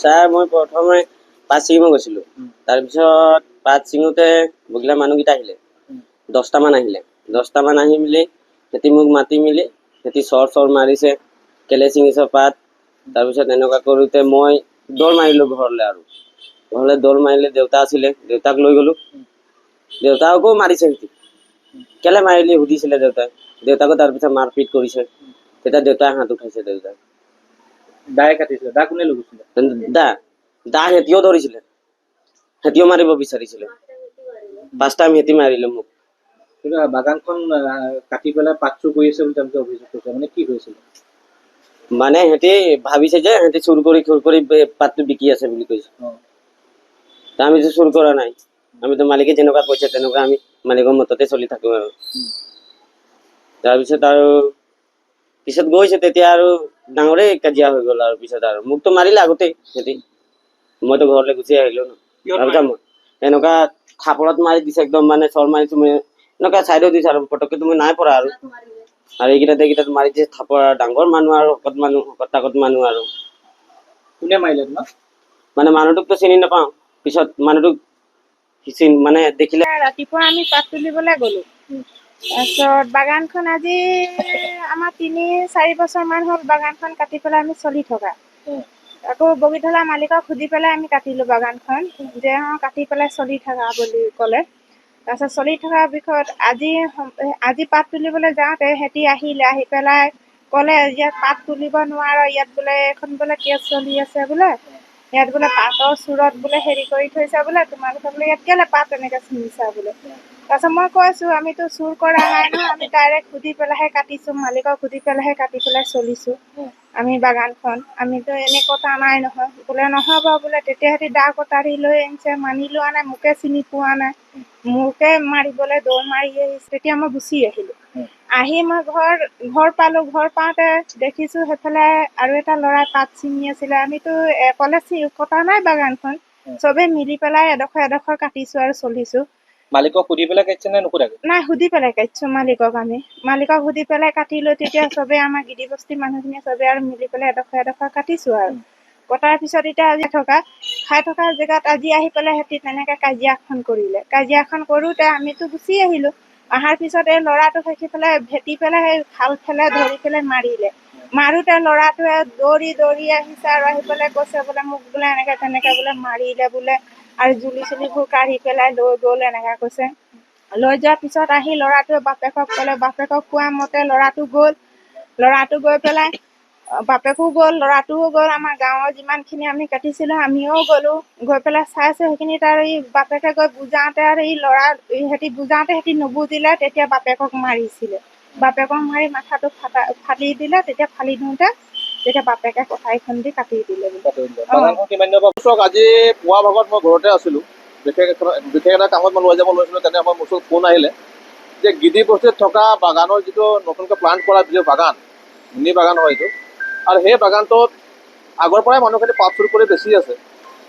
Sir মই প্ৰথমে পাত ছিঙিব গৈছিলোঁ। তাৰপিছত পাত ছিঙোতে বগিলা মানুহকেইটা আহিলে, 10টামান আহিলে। 10টামান আহি মেলি সিহঁতি মোক মাতি মেলি সিহঁতি চৰ মাৰিছে, কেলে ছিঙিছ পাত। তাৰপিছত এনেকুৱা কৰোঁতে মই দৌৰ মাৰিলোঁ ঘৰলৈ। আৰু ঘৰলৈ দৌৰ মাৰিলে দেউতা আছিলে, দেউতাক লৈ গ'লোঁ। দেউতাকো মাৰিছে সিহঁতি, কেলে মাৰিলি সুধিছিলে দেউতাই। দেউতাকো তাৰপিছত মাৰপিট কৰিছে। তেতিয়া দেউতাই হাত উঠাইছে। দেউতাই দাই কাটিছিলে। দা কোনে লৈ গৈছিলে? দা সিহঁতিও ধৰিছিলে, সিহঁতিও মাৰিব বিচাৰিছিলে। 5টা সিহঁতি মাৰিলে মোক। বাগানখন কাটি পেলাই পাত চুৰ কৰি আছে বুলি তেওঁলোকে অভিযোগ কৰিছে। মানে কি হৈছিল? মানে সিহঁতি ভাবিছে যে সিহঁতি চুৰ কৰি পাতটো বিকি আছে বুলি কৈছে। আমিতো চুৰ কৰা নাই, আমিতো মালিকে যেনেকুৱা কৈছে তেনেকুৱা আমি মালিকৰ মততে চলি থাকো। আৰু তাৰপিছত আৰু পিছত গৈছে, তেতিয়া আৰু ডাঙৰে কাজিয়া হৈ গ'ল। আৰু পিছত আৰু মোকতো মাৰিলে আগতেই সিহঁতি, মইতো ঘৰলৈ গুচি আহিলো ন। তাৰপিছত এনেকুৱা থাপৰত মাৰি দিছে একদম, মানে চৰ মাৰিছো মই এনেকুৱা চাইডত দিছে আৰু পটককে তুমি নাই পৰা। আৰু এইকেইটাত মাৰি দিছে থাপৰ। ডাঙৰ মানুহ আৰু শকত মানুহ। আৰু কোনে মাৰিলে তোমাক? মানে মানুহটোকতো চিনি নাপাওঁ, পিছত মানুহটোক মানে দেখিলে। ৰাতিপুৱা আমি পাত তুলিবলৈ গ'লো। তাৰপিছত বাগানখন আজি আমাৰ 3-4 বছৰমান হ'ল বাগানখন কাটি পেলাই আমি চলি থকা। আকৌ বগীতলা মালিকক সুধি পেলাই আমি কাটিলোঁ বাগানখন, যে কাটি পেলাই চলি থকা বুলি ক'লে। তাৰপিছত চলি থকাৰ বিষয়ত আজি পাত তুলিবলৈ যাওঁতে সিহঁতি আহি পেলাই ক'লে, ইয়াত পাত তুলিব নোৱাৰো, ইয়াত বোলে এখন বোলে কেছ চলি আছে বোলে, ইয়াত বোলে পাতৰ চুৰত বোলে হেৰি কৰি থৈছে বোলে, তোমালোকে বোলে ইয়াত কেলে পাত এনেকৈ ছিঙিছা বোলে। তাৰপিছত মই কৈছোঁ, আমিতো চুৰ কৰা নাই নহয়, আমি ডাইৰেক্ট সুধি পেলাইহে কাটিছোঁ, মালিকক সুধি পেলাইহে কাটি পেলাই চলিছোঁ আমি বাগানখন। আমিতো এনেই কটা নাই নহয়। বোলে নহ'ব বোলে, তেতিয়া সিহঁতি দা কটাৰী লৈ আনিছে, মানি লোৱা নাই, মোকে চিনি পোৱা নাই, মোকে মাৰিবলৈ দৌৰ মাৰি আহিছে। তেতিয়া মই গুচি আহিলোঁ। আহি মই ঘৰ পালোঁ। ঘৰ পাওঁতে দেখিছোঁ সেইফালে আৰু এটা ল'ৰাই পাত ছিঙি আছিলে। আমিতো কলে কটা নাই বাগানখন, চবেই মিলি পেলাই এডোখৰ কাটিছোঁ আৰু চলিছোঁ। মালিকক সুধি পেলাই কাটিছে নে নুসুধাকে? নাই, সুধি পেলাই কাটিছোঁ মালিকক। মালিকক সুধি পেলাই কাটিলোঁ। তেতিয়া চবেই আমাৰ গিদি বস্তিৰ মানুহখিনিয়ে চবেই আৰু মিলি পেলাই এডোখৰ কাটিছোঁ। আৰু কটাৰ পিছত এতিয়া আজি খাই থকা জেগাত আজি আহি পেলাই সিহঁতি তেনেকৈ কাজিয়াখন কৰিলে। কাজিয়াখন কৰোঁতে আমিতো গুচি আহিলোঁ। অহাৰ পিছত এই ল'ৰাটোক দেখি পেলাই ভেটি পেলাই সেই খাল ফেলে ধৰি পেলাই মাৰিলে। মাৰোঁতে ল'ৰাটোৱে দৌৰি আহিছে আৰু আহি পেলাই কৈছে বোলে, মোক বোলে এনেকৈ তেনেকৈ বোলে মাৰিলে বোলে, আৰু জুলি-চুলিবোৰ কাঢ়ি পেলাই লৈ গ'ল এনেকৈ কৈছে। লৈ যোৱাৰ পিছত আহি ল'ৰাটোৱে বাপেকক ক'লে। বাপেকক কোৱা মতে ল'ৰাটো গৈ পেলাই বাপেকো গ'ল, ল'ৰাটোও গ'ল। আমাৰ গাঁৱৰ যিমানখিনি আমি কাটিছিলোঁ আমিও গ'লোঁ। গৈ পেলাই চাইছোঁ সেইখিনিত। আৰু বাপেকে গৈ বুজাওঁতে আৰু সিহঁতি নুবুজিলে। তেতিয়া বাপেকক মাৰিছিলে। বাপেকক মাৰি মাথাটো ফালি দিলে। তেতিয়া ফালি দিওঁতে বাপেকে কটাৰীখন দি কাটি দিলে। বাগানখন কিমান দিনৰ পৰা? আজি পুৱা ভাগত মই ঘৰতে আছিলোঁ, বিশেষ এটা কামত মই লৈ যাব লৈছিলোঁ। তেনে আমাৰ মোৰ ওচৰত ফোন আহিলে যে গিদি বস্তিত থকা বাগানৰ যিটো নতুনকৈ প্লান্ট কৰা যিটো বাগান, মিনি বাগান হয় এইটো, আৰু সেই বাগানটোত আগৰ পৰাই মানুহখিনি পাত চুৰ কৰি বেছি আছে।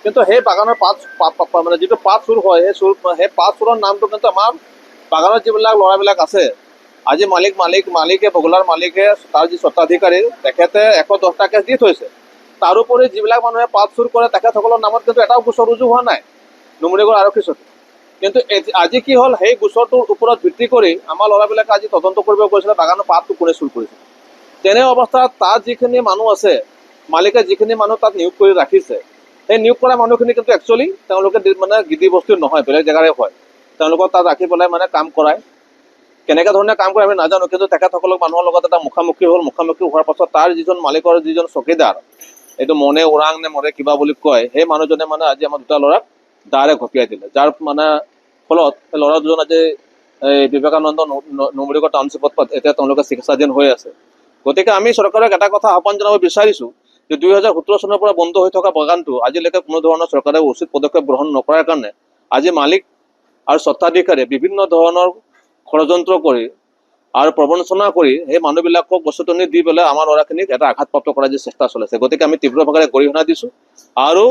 কিন্তু সেই বাগানৰ মানে যিটো পাত চুৰ হয়, সেই পাত চুৰৰ নামটো কিন্তু আমাৰ বাগানত যিবিলাক ল'ৰাবিলাক আছে, আজি মালিকে বগলাৰ মালিকে, তাৰ যি স্বত্বাধিকাৰী, তেখেতে 110টা কেছ দি থৈছে। তাৰোপৰি যিবিলাক মানুহে পাত চুৰ কৰে তেখেতসকলৰ নামত কিন্তু এটাও গোচৰ ৰুজু হোৱা নাই নুমলীগড় আৰক্ষী চকীত। কিন্তু আজি কি হ'ল, সেই গোচৰটোৰ ওপৰত ভিত্তি কৰি আমাৰ ল'ৰাবিলাকে আজি তদন্ত কৰিব গৈছিলে বাগানৰ পাতটো কোনে চুৰ কৰিছে। তেনে অৱস্থাত তাত যিখিনি মানুহ আছে, মালিকে যিখিনি মানুহ তাত নিয়োগ কৰি ৰাখিছে, সেই নিয়োগ কৰা মানুহখিনি কিন্তু একচুৱেলি তেওঁলোকে মানে গিদি বস্তিৰ নহয়, বেলেগ জেগাৰে হয়। তেওঁলোকক তাত ৰাখি পেলাই মানে কাম কৰায়। কেনেকৈ ধৰণে কাম কৰে আমি নাজানো। কিন্তু তেখেতসকলক মানুহৰ লগত এটা মুখামুখি হ'ল। মুখামুখি হোৱাৰ পাছত তাৰ যিজন মালিকৰ যিজন চকীদাৰ, এইটো মনে ওৰাং নে মৰে কিবা বুলি কয়, সেই মানুহজনে মানে আজি আমাৰ 2টা ল'ৰাক দাৰে ঘপিয়াই দিলে। যাৰ মানে ফলত সেই ল'ৰা দুজন আজি বিবেকানন্দ নুমলীগড় টাউনশ্বিপত এতিয়া তেওঁলোকে চিকিৎসাধীন হৈ আছে। গতিকে আমি চৰকাৰক এটা কথা আহ্বান জনাব বিচাৰিছোঁ যে 2017 চনৰ পৰা বন্ধ হৈ থকা বাগানটো আজিলৈকে কোনো ধৰণৰ চৰকাৰে উচিত পদক্ষেপ গ্ৰহণ নকৰাৰ কাৰণে আজি মালিক আৰু স্বত্বাধিকাৰীয়ে বিভিন্ন ধৰণৰ ষড়যন্ত্ৰ কৰি আৰু প্ৰবঞ্চনা কৰি সেই মানুহবিলাকক বস্তুটনি দি পেলাই আমাৰ ল'ৰাখিনিক এটা আঘাতপ্ৰাপ্ত কৰাৰ যি চেষ্টা চলাইছে। গতিকে আমি তীব্ৰভাৱে গৰিহণা দিছোঁ। আৰু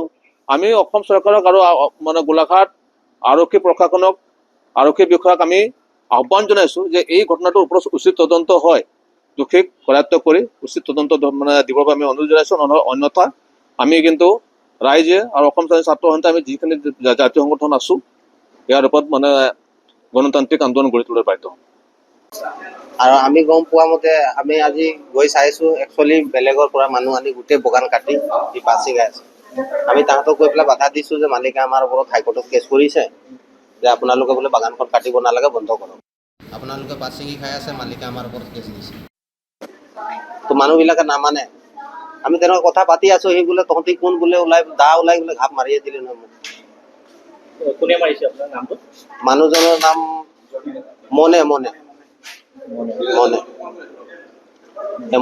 আমি অসম চৰকাৰক আৰু মানে গোলাঘাট আৰক্ষী প্ৰশাসনক, আৰক্ষী বিষয়াক আমি আহ্বান জনাইছোঁ যে এই ঘটনাটোৰ ওপৰত উচিত তদন্ত হয়, দোষীক কৰায়ত্ব কৰি উচিত তদন্ত মানে দিবৰ বাবে আমি অনুৰোধ জনাইছোঁ। অন্যথা আমি কিন্তু ৰাইজে আৰু অসম ছাত্ৰ সন্থাই আমি যিখিনি জাতীয় সংগঠন আছো ইয়াৰ ওপৰত মানে গণতান্ত্ৰিক আন্দোলন গঢ়ি তোলাৰ বাধ্য হ'ম। আৰু আমি গম পোৱা মতে আমি আজি গৈ চাইছো একচুৱেলি বেলেগৰ পৰা মানুহ আনি গোটেই বাগান কাটি সি পাত ছিঙাই আছে। আমি তাহাঁতক গৈ পেলাই বাধা দিছো যে মালিকে আমাৰ ওপৰত হাইকোৰ্টত কেছ কৰিছে যে আপোনালোকে বোলে বাগানখন কাটিব নালাগে, বন্ধ কৰক। আপোনালোকে পাত ছিঙি খাই আছে, মালিকে আমাৰ ওপৰত কেছ দিছে। তো মানুহবিলাকে নামানে। আমি তেনেকুৱা কথা পাতি আছো, সি বোলে তহঁতি কোন বোলে ওলাই বোলে ঘাপ মাৰিয়ে দিলে নহয় মোক। কোনে মাৰিছে আপোনাৰ নামটো? মানুহজনৰ নাম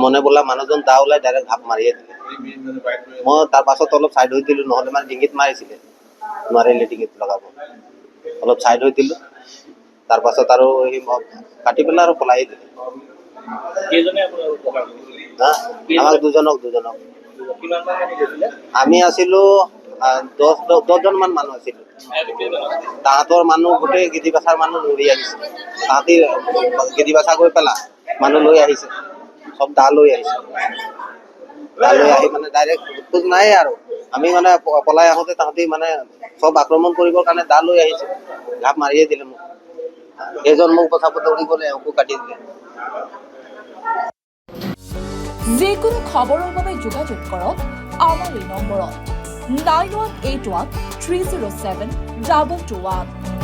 মনে বোলা মানুহজন দা ওলাই ডাইৰেক্ট ঘাপ মাৰিয়ে দিলে। মই তাৰ পাছত অলপ চাইড হৈ দিলো, নহ'লে মানে ডিঙিত মাৰিছিলে, নোৱাৰিলে ডিঙিত লগাব। অলপ চাইড হৈ দিলো, তাৰ পাছত আৰু সি কাটি পেলাই আৰু পলাই দিলে। কেইজনে আপোনালোকক প্ৰকাশ কৰিছিলে? আমাক দুজনক। কিমান মান মানুহ গৈছিলে? আমি আছিলো 10জন মান মানুহ আছিলো। তাহাঁতৰ মানুহ গোটেই গিদিবাচাৰ মানুহ লৈ আহিছে। তাহাঁতি গিদিবাচা কৰি পেলাই মানুহ লৈ আহিছে, চব দা লৈ আহিছে। দা লৈ আহি মানে ডাইৰেক্ট খোজ নাই আৰু আমি মানে পলাই আহোঁতে তাহাঁতি মানে চব আক্ৰমণ কৰিবৰ কাৰণে দা লৈ আহিছে, ঘাপ মাৰিয়ে দিলে মোক। এজন মোক বচাব দৌৰি গ'লে, একো কাটি দিলে। যিকোনো খবৰৰ বাবে যোগাযোগ কৰক আমাৰ এই নম্বৰত 9181 307 2221।